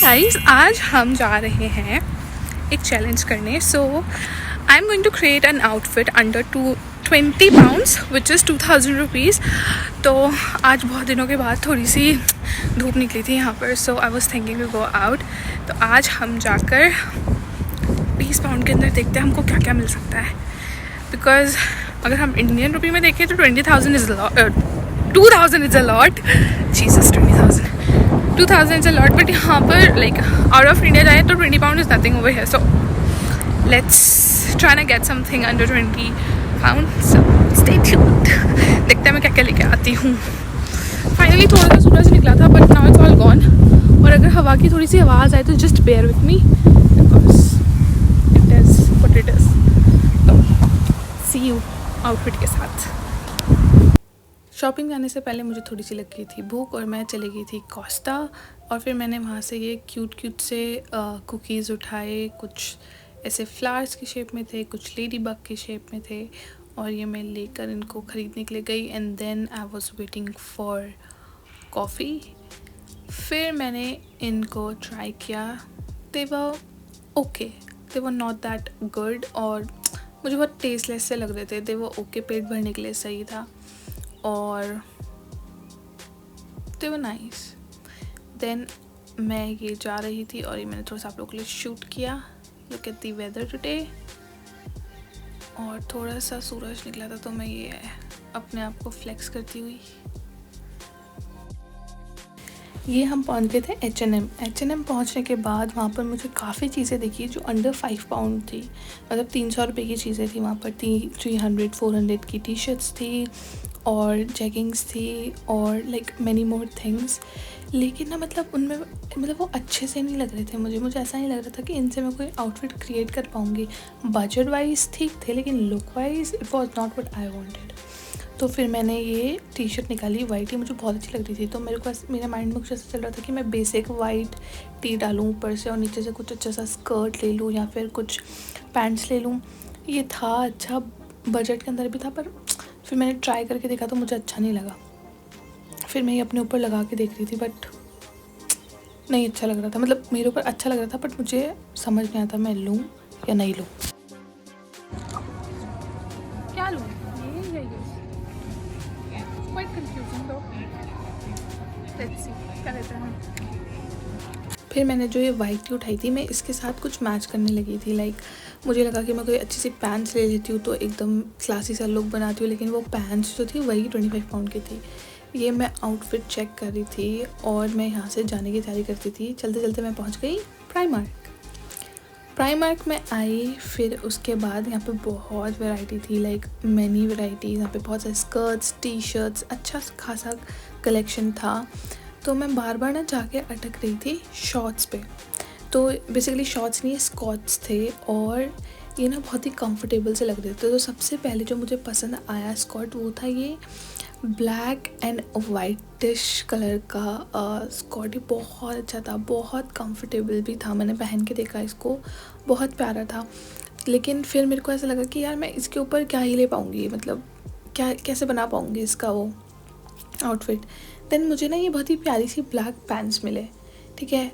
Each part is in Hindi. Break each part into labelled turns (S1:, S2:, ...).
S1: गाइस, आज हम जा रहे हैं एक चैलेंज करने. So I am going to create an outfit under 20 pounds which is 2000 rupees. तो आज बहुत दिनों के बाद थोड़ी सी धूप निकली थी यहाँ पर. So I was thinking to go out. तो आज हम जाकर 20 pound के अंदर देखते हैं हमको क्या क्या मिल सकता है. बिकॉज अगर हम इंडियन रुपी में देखें तो 20,000 is 2,000 is a lot. Jesus, 2000 is a lot. But यहाँ पर लाइक आउट ऑफ इंडिया जाए तो 20 pound is nothing over here. So let's try ना get something under 20 pound. So stay tuned. देखते हैं मैं क्या क्या लेके आती हूँ. फाइनली थोड़ा सा सूरज निकला था but now it's all gone. और अगर हवा की थोड़ी सी आवाज़ आए तो just bear with me because it is what it is. तो सी यू आउटफिट के साथ. शॉपिंग जाने से पहले मुझे थोड़ी सी लग गई थी भूख और मैं चली गई थी कोस्टा. और फिर मैंने वहाँ से ये क्यूट से कुकीज़ उठाए. कुछ ऐसे फ्लावर्स की शेप में थे, कुछ लेडी बग की शेप में थे. और ये मैं लेकर इनको ख़रीदने के लिए गई. And then I was waiting for coffee. फिर मैंने इनको ट्राई किया. They were okay, they were not that good और मुझे बहुत टेस्टलेस से लग रहे थे. दे वर ओके, पेट भरने के लिए सही था और दे वर नाइस. देन मैं ये जा रही थी और ये मैंने थोड़ा सा आप लोगों के लिए शूट किया. Look at the weather today. और थोड़ा सा सूरज निकला था तो मैं ये अपने आप को फ्लेक्स करती हुई. ये हम पहुंच गए थे H&M पहुंचने के बाद वहाँ पर मुझे काफ़ी चीज़ें दिखी जो अंडर 5 pound थी. मतलब 300 रुपये की चीज़ें थी वहाँ पर. 300-400 की टी शर्ट्स थी और जैगिंग्स थी और लाइक मैनी मोर थिंग्स. लेकिन ना मतलब उनमें मतलब वो अच्छे से नहीं लग रहे थे. मुझे ऐसा नहीं लग रहा था कि इनसे मैं कोई आउटफिट क्रिएट कर पाऊँगी. बजट वाइज ठीक थे लेकिन look wise it was not what I wanted. तो फिर मैंने ये टी शर्ट निकाली. वाइट ही मुझे बहुत अच्छी लग रही थी. तो मेरे माइंड में कुछ ऐसा चल रहा था कि मैं बेसिक वाइट टी डालूँ ऊपर से और नीचे से कुछ अच्छा सा स्कर्ट ले लूँ या फिर कुछ पैंट्स ले लूँ. ये था अच्छा, बजट के अंदर भी था. पर फिर मैंने ट्राई करके देखा तो मुझे अच्छा नहीं लगा. फिर मैं ये अपने ऊपर लगा के देख रही थी बट नहीं अच्छा लग रहा था. मतलब मेरे ऊपर अच्छा लग रहा था बट मुझे समझ नहीं आता मैं लूँ या नहीं लूँ. क्या लूँ, ये क्वाइट कंफ्यूजिंग दो. लेट्स सी क्या लेते हैं हम. फिर मैंने जो ये वाइट टी उठाई थी मैं इसके साथ कुछ मैच करने लगी थी. लाइक मुझे लगा कि मैं कोई अच्छी सी पैंट्स ले लेती हूँ तो एकदम क्लासी सा लुक बनाती हूँ. लेकिन वो पैंट्स जो थी वही 25 pound की थी. ये मैं आउटफिट चेक कर रही थी और मैं यहाँ से जाने की तैयारी करती थी. चलते चलते मैं पहुँच गई प्राइमार्क में आई. फिर उसके बाद यहाँ पे बहुत वैरायटी थी, लाइक मैनी वैरायटीज़. यहाँ पे बहुत सारे स्कर्ट्स, टी शर्ट्स, अच्छा खासा कलेक्शन था. तो मैं बार बार ना जाके अटक रही थी शॉर्ट्स पे. तो बेसिकली शॉर्ट्स नहीं, स्कर्ट्स थे और ये ना बहुत ही कंफर्टेबल से लग रहे थे. तो सबसे पहले जो मुझे पसंद आया स्कर्ट वो था ये ब्लैक एंड वाइटिश कलर का स्कर्ट. बहुत अच्छा था, बहुत कंफर्टेबल भी था. मैंने पहन के देखा इसको, बहुत प्यारा था. लेकिन फिर मेरे को ऐसा लगा कि यार मैं इसके ऊपर क्या ही ले पाऊँगी, मतलब क्या कैसे बना पाऊँगी इसका वो आउटफिट. देन मुझे ना ये बहुत ही प्यारी सी ब्लैक पैंट्स मिले. ठीक है,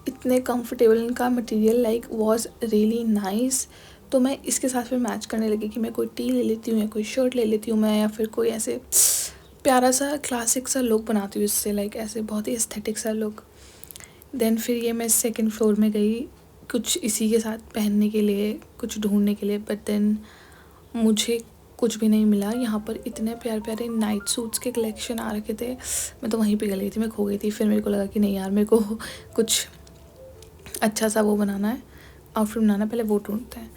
S1: इतने कंफर्टेबल, इनका material like was really nice. तो मैं इसके साथ फिर मैच करने लगी कि मैं कोई टी ले लेती हूँ या कोई शर्ट ले लेती हूँ मैं, या फिर कोई ऐसे प्यारा सा क्लासिक सा लुक बनाती हूँ इससे, लाइक ऐसे बहुत ही एस्थेटिक सा लुक. देन फिर ये मैं सेकंड फ्लोर में गई कुछ इसी के साथ पहनने के लिए, कुछ ढूंढने के लिए. बट देन मुझे कुछ भी नहीं मिला. यहाँ पर इतने प्यारे प्यारे नाइट सूट्स के कलेक्शन आ रखे थे. मैं तो वहीं पे गई थी, मैं खो गई थी. फिर मेरे को लगा कि नहीं यार, मेरे को कुछ अच्छा सा वो बनाना है, आउटफिट बनाना, पहले वो ढूंढते हैं.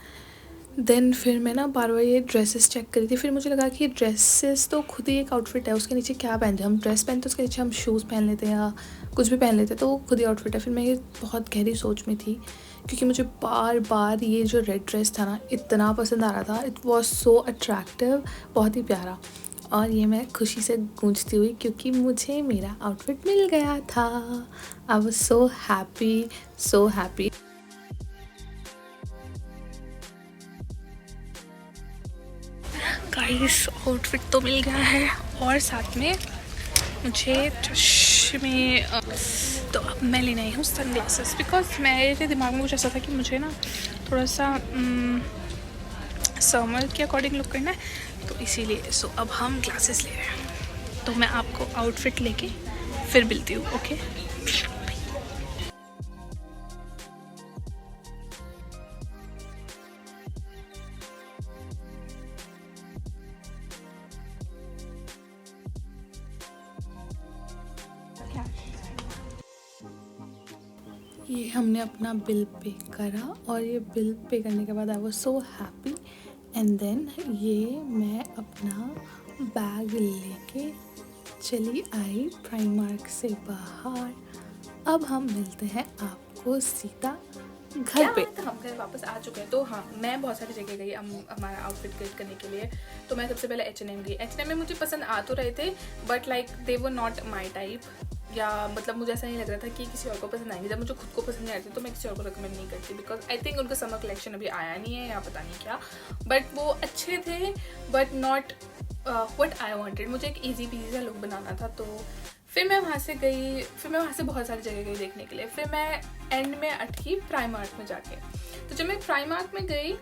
S1: देन फिर मैं ना बार बार ये ड्रेसेस चेक करी थी. फिर मुझे लगा कि ड्रेसेस तो खुद ही एक आउटफिट है, उसके नीचे क्या पहनते हैं हम. ड्रेस पहनते उसके नीचे हम शूज़ पहन लेते हैं या कुछ भी पहन लेते हैं, तो वो खुद ही आउटफिट है. फिर मैं ये बहुत गहरी सोच में थी क्योंकि मुझे बार बार ये जो रेड ड्रेस था ना इतना पसंद आ रहा था. इट वॉज सो अट्रैक्टिव, बहुत ही प्यारा. और ये मैं खुशी से गूंजती हुई क्योंकि मुझे मेरा आउटफिट मिल गया था. I was so happy. Guys, outfit तो मिल गया है और साथ में मुझे चश्मे. तो अब मैं लेने आई हूँ सन ग्लासेस बिकॉज मेरे दिमाग में कुछ ऐसा था कि मुझे ना थोड़ा सा समर के अकॉर्डिंग लुक करना है, तो इसीलिए सो अब हम ग्लासेस ले रहे हैं। तो मैं आपको आउटफिट लेके फिर मिलती हूँ, ओके। ये हमने अपना बिल पे करा और ये बिल पे करने के बाद I was so happy. And then ये मैं अपना बैग लेके चली आई प्राइमार्क से बाहर। अब हम मिलते हैं आपको सीधा घर पे। तो हम घर वापस आ चुके हैं। तो हाँ, मैं बहुत सारी जगह गई हमारा आउटफिट क्रिएट करने के लिए। तो मैं सबसे पहले H&M गई। H&M में मुझे पसंद आ तो रहे थे but like they were not my type, या मतलब मुझे ऐसा नहीं लग रहा था कि किसी और को पसंद आएंगे। जब मुझे खुद को पसंद नहीं आती तो मैं किसी और को रिकमेंड नहीं करती बिकॉज आई थिंक उनका समर कलेक्शन अभी आया नहीं है या पता नहीं क्या, बट वो अच्छे थे but not what I wanted. मुझे एक ईजी पीजी सा लुक बनाना था। तो फिर मैं वहाँ से गई, फिर मैं वहाँ से बहुत सारी जगह गई देखने के लिए। फिर मैं एंड में अटकी प्राइमार्क में जाके। तो जब मैं प्राइमार्क में गई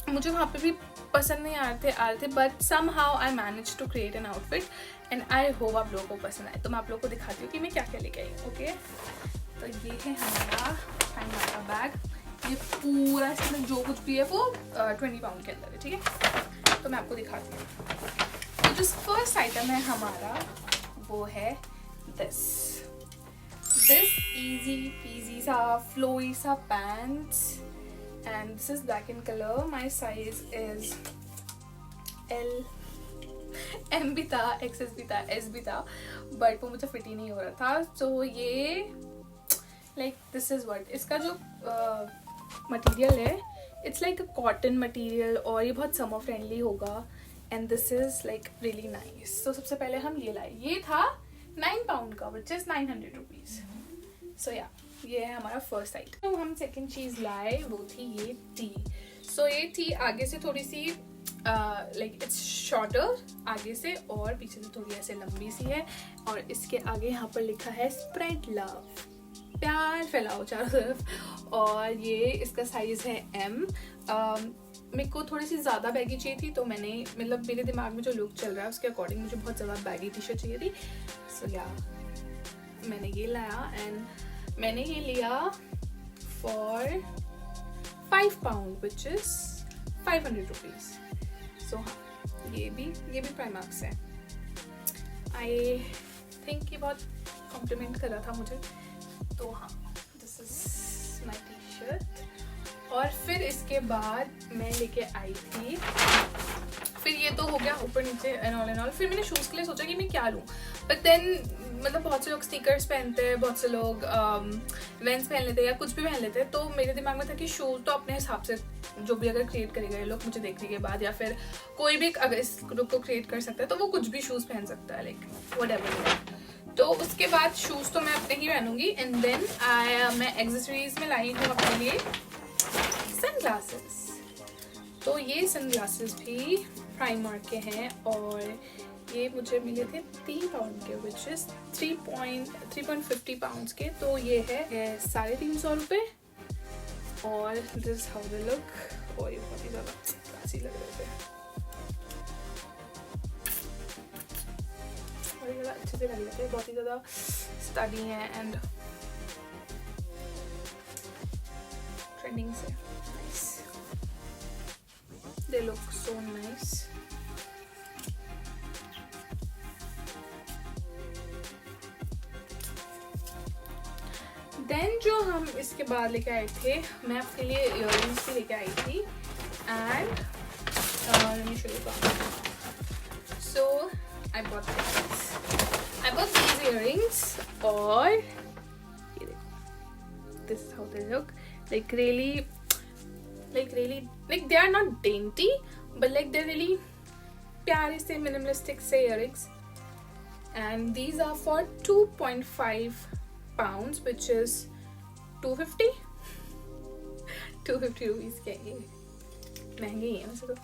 S1: मुझे वहाँ पे भी पसंद नहीं आ रहे थे but somehow I manage to create an outfit and I hope आप लोगों को पसंद आए। तो मैं आप लोगों को दिखाती हूँ कि मैं क्या क्या लेके आई, ओके। तो ये है हमारा प्राइमार्क का बैग। ये पूरा इसमें जो कुछ भी है वो 20 पाउंड के अंदर है, ठीक है। तो मैं आपको दिखाती हूँ। तो जो फर्स्ट आइटम है हमारा वो है दिस easy peasy सा flowy सा pants and this is black in color. My size is L, M भी था, XS भी था, S भी था but वो मुझे फिट ही नहीं हो रहा था। तो ये like this is what इसका जो मटेरियल है it's like a cotton material और ये बहुत summer friendly होगा and this is like really nice। तो सबसे पहले हम ये लाए। ये था 9 पाउंड का which is 900 रुपीज़। सो या ये है हमारा फर्स्ट आइटम। तो हम सेकंड चीज़ लाए वो थी ये टी। सो ये टी आगे से थोड़ी सी लाइक इट्स शॉर्टर आगे से और पीछे से थोड़ी ऐसे लंबी सी है और इसके आगे यहाँ पर लिखा है स्प्रेड लव, प्यार फैलाओ चारों तरफ। और ये इसका साइज़ है M। मेरे को थोड़ी सी ज़्यादा बैगी चाहिए थी तो मैंने मतलब मेरे दिमाग में जो लुक चल रहा है उसके अकॉर्डिंग मुझे बहुत ज़्यादा बैगी टी शर्ट चाहिए थी। सो या मैंने ये लाया एंड मैंने ये लिया for 5 pound which is 500 rupees. So हाँ, ये भी प्राइमार्क से है। आई थिंक ये बहुत कॉम्प्लीमेंट कर रहा था मुझे। तो हाँ, this is my T shirt. और फिर इसके बाद मैं लेके आई थी, फिर ये तो हो गया ऊपर नीचे एंड ऑल। फिर मैंने शूज़ के लिए सोचा कि मैं क्या लूँ बट देन मतलब बहुत से लोग स्नीकर्स पहनते हैं, बहुत से लोग वेंस पहन लेते हैं या कुछ भी पहन लेते हैं। तो मेरे दिमाग में था कि शूज़ तो अपने हिसाब से जो भी अगर क्रिएट करेगा ये लोग मुझे देखने के बाद या फिर कोई भी अगर इस लुक को क्रिएट कर सकता है तो वो कुछ भी शूज़ पहन सकता है लाइक व्हाटएवर। तो उसके बाद शूज़ तो मैं अपने ही पहनूंगी एंड देन मैं एक्सेसरीज में लाई हूँ अपने लिए सनग्लासेस। तो ये सनग्लासेस भी प्राइमार्क के हैं और ये मुझे मिले थे 3 पाउंड के विच इज़ 3.50 पाउंड्स के। तो ये है 350 रुपये और दिस हाउ दे लुक। और ये बहुत ही ज़्यादा क्लासी लग रहे थे और ये ज़्यादा अच्छे से लग रहे थे, बहुत ही ज़्यादा स्टडी है एंड ट्रेंडिंग से nice. They look so nice. Then जो हम इसके बाद लेके आए थे, मैं आपके लिए इयररिंग्स भी लेके आई थी and let me show you। So I bought these earrings और ये देखो, this is how they look like really like they are not dainty but like they're really प्यारे से minimalistic से earrings and these are for 2.5 pounds which is 250 rupees के। ये महंगे ही हैं वैसे तो।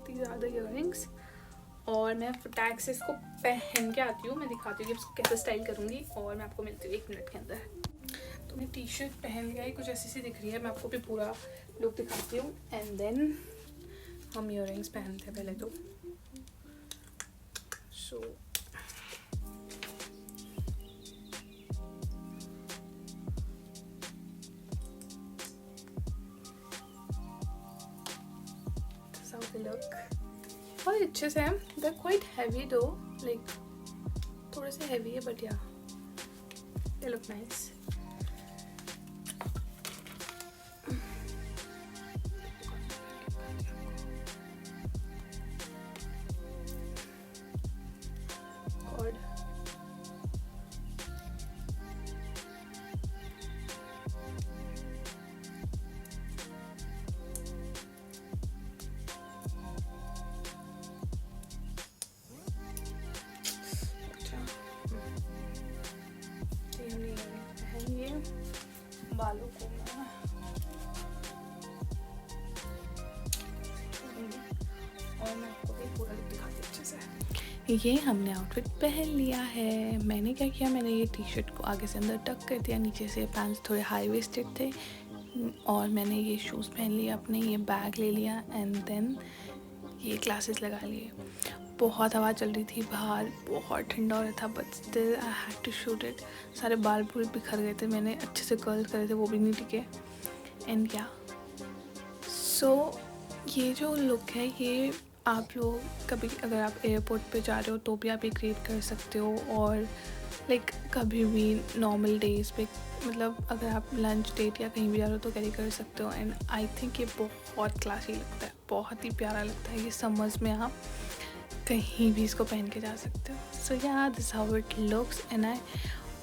S1: These are the earrings और मैं टैग से इसको पहन के आती हूँ, मैं दिखाती हूँ कि इसको कैसे स्टाइल करूँगी और मैं आपको मिलती हूँ 1 मिनट के अंदर। तो मैं टी शर्ट पहन लिया, कुछ ऐसी सी दिख रही है, मैं आपको भी पूरा लुक दिखाती हूँ एंड देन हम ईयररिंग्स पहनते हैं पहले तो। सो लुक बहुत अच्छे से हैं, दे क्वाइट हैवी दो, लाइक थोड़े से हैवी है बट या दे लुक नाइस। बालों को मैं और मैं आपको भी पूरा लुक दिखाती हूँ अच्छे से। ये हमने आउटफिट पहन लिया है। मैंने क्या किया, मैंने ये टी शर्ट को आगे से अंदर टक कर दिया, नीचे से पैंट्स थोड़े हाई वेस्टेड थे और मैंने ये शूज़ पहन लिया अपने, ये बैग ले लिया एंड देन ये ग्लासेस लगा लिए। बहुत हवा चल रही थी बाहर, बहुत ठंडा हो रहा था but still I had to shoot it. सारे बाल पूरे बिखर गए थे, मैंने अच्छे से कर्ल करे थे वो भी नहीं टिके एंड क्या। सो ये जो लुक है ये आप लोग कभी अगर आप एयरपोर्ट पे जा रहे हो तो भी आप ये क्रिएट कर सकते हो और लाइक कभी भी नॉर्मल डेज पे, मतलब अगर आप लंच डेट या कहीं भी जा रहे हो तो कैरी कर सकते हो एंड आई थिंक ये बहुत क्लासी लगता है, बहुत ही प्यारा लगता है। ये समर्स में आप कहीं भी इसको पहन के जा सकते हो। सो या this how it looks and I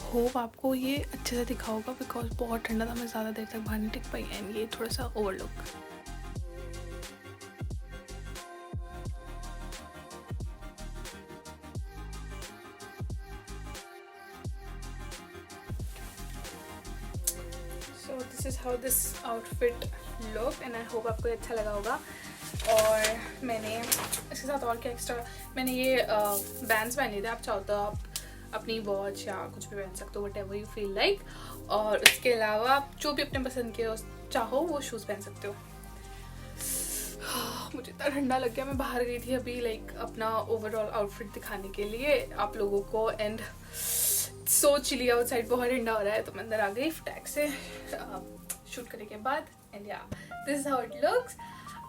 S1: hope आपको ये अच्छे से दिखा होगा बिकॉज बहुत ठंडा था, मैं ज़्यादा देर तक बाहर नहीं टिक पाई एंड ये थोड़ा सा overlook. So this is how this outfit look and I hope आपको अच्छा लगा होगा। और मैंने इसके साथ और क्या एक्स्ट्रा, मैंने ये बैंड्स पहन लिए थे, आप चाहो तो आप अपनी वॉच या कुछ भी पहन सकते हो, what ever you feel like. और उसके अलावा आप जो भी अपने पसंद के चाहो वो शूज़ पहन सकते हो। मुझे इतना ठंडा लग गया, मैं बाहर गई थी अभी लाइक अपना ओवरऑल आउटफिट दिखाने के लिए आप लोगों को एंड सो चिली आउटसाइड, बहुत ठंडा हो रहा है तो मैं अंदर आ गई टैग से शूट करने के बाद and yeah this is how it looks.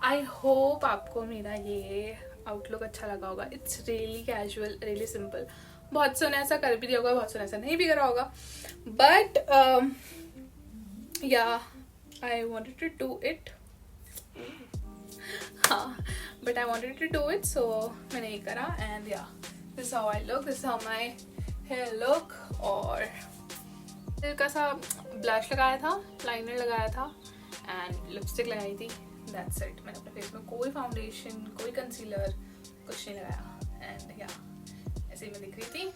S1: I hope आपको मेरा ये आउटलुक अच्छा लगा होगा। It's really casual, really simple. बहुत से ने ऐसा कर भी दिया होगा, बहुत से ने ऐसा नहीं भी करा होगा but yeah I wanted to do it, हाँ but I wanted to do it so मैंने ये करा and yeah this how I look, this how my hair look. और हल्का सा ब्लश लगाया था, लाइनर लगाया था एंड लिपस्टिक लगाई थी, दैट्स इट। मैंने अपने फेस में कोई फाउंडेशन, कोई कंसीलर, कुछ नहीं लगाया एंड या ऐसे ही मैं दिख रही थी।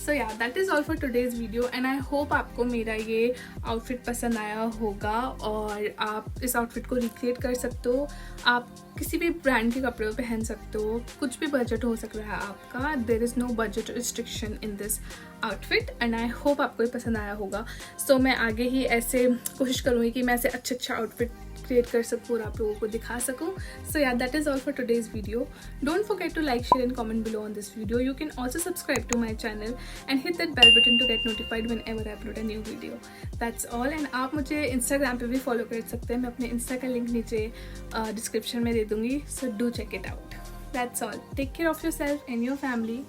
S1: सो yeah that is all for today's video and I hope आपको मेरा ये आउटफिट पसंद आया होगा और आप इस आउटफिट को रिक्रिएट कर सकते हो। आप किसी भी ब्रांड के कपड़े पहन सकते हो, कुछ भी बजट हो सकता है आपका। There is no budget restriction in this outfit and I hope आपको ये पसंद आया होगा। सो मैं आगे ही ऐसे कोशिश करूँगी कि मैं ऐसे अच्छा आउटफिट क्रिएट कर सकूँ और आप लोगों को दिखा सकूँ। So yeah that is all for today's video. Don't forget to like, share and comment below on this video. You can also subscribe to my channel and hit that bell button to get notified whenever I upload a new video. That's all. and आप मुझे Instagram पे भी फॉलो कर सकते हैं, मैं अपने इंस्टा का लिंक नीचे डिस्क्रिप्शन में दे दूँगी, so do check it out. That's all. Take care of yourself and your family.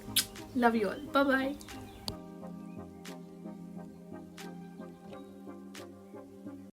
S1: Love you all. Bye bye.